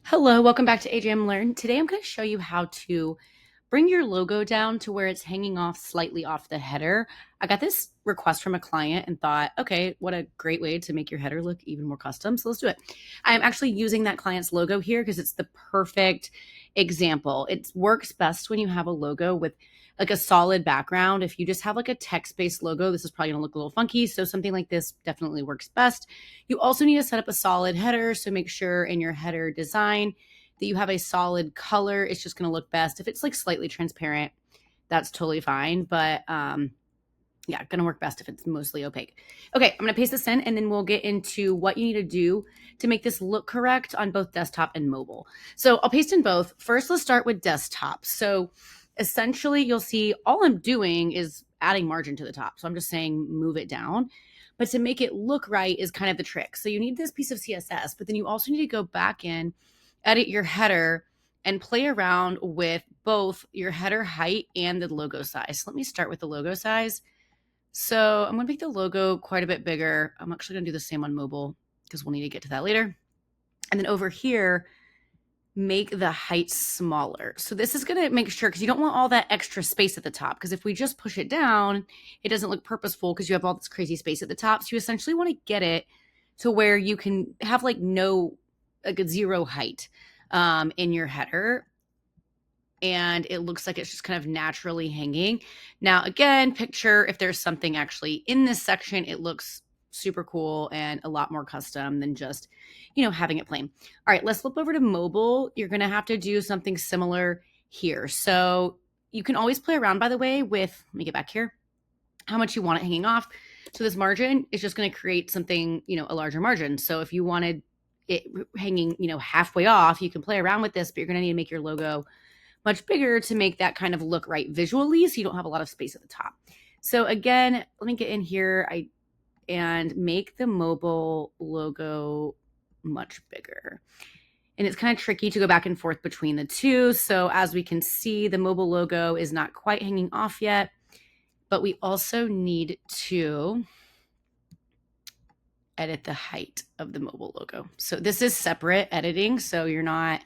Hello, welcome back to AJM Learn. Today I'm going to show you how to bring your logo down to where it's hanging off slightly off the header. I got this request from a client and thought, okay, what a great way to make your header look even more custom. So let's do it. I'm actually using that client's logo here because it's the perfect example. It works best when you have a logo with like a solid background. If you just have like a text-based logo, this is probably going to look a little funky. So something like this definitely works best. You also need to set up a solid header. So make sure in your header design that you have a solid color. It's just going to look best. If it's like slightly transparent, that's totally fine. But yeah, going to work best if it's mostly opaque. Okay, I'm going to paste this in and then we'll get into what you need to do to make this look correct on both desktop and mobile. So I'll paste in both. First, let's start with desktop. So essentially you'll see all I'm doing is adding margin to the top. So I'm just saying move it down. But to make it look right is kind of the trick. So you need this piece of CSS, but then you also need to go back in, edit your header, and play around with both your header height and the logo size. So let me start with the logo size. So I'm going to make the logo quite a bit bigger. I'm actually going to do the same on mobile because we'll need to get to that later. And then over here, make the height smaller. So this is going to make sure, because you don't want all that extra space at the top, because if we just push it down, it doesn't look purposeful because you have all this crazy space at the top. So you essentially want to get it to where you can have like a zero height in your header. And it looks like it's just kind of naturally hanging. Now, again, picture if there's something actually in this section, it looks super cool and a lot more custom than just, having it plain. All right, let's flip over to mobile. You're going to have to do something similar here. So you can always play around, by the way, with, let me get back here, how much you want it hanging off. So this margin is just going to create something, a larger margin. So if you wanted it hanging, halfway off, you can play around with this, but you're going to need to make your logo much bigger to make that kind of look right visually, so you don't have a lot of space at the top. So again, let me get in here and make the mobile logo much bigger. And it's kind of tricky to go back and forth between the two. So as we can see, the mobile logo is not quite hanging off yet, but we also need to edit the height of the mobile logo. So this is separate editing, so you're not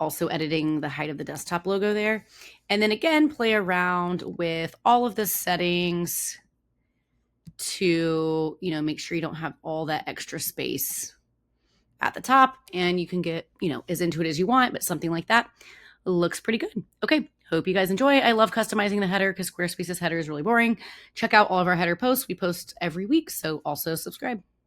also editing the height of the desktop logo there. And then again, play around with all of the settings to, make sure you don't have all that extra space at the top, and you can get, as into it as you want, but something like that looks pretty good. Okay, hope you guys enjoy. I love customizing the header because Squarespace's header is really boring. Check out all of our header posts. We post every week, so also subscribe.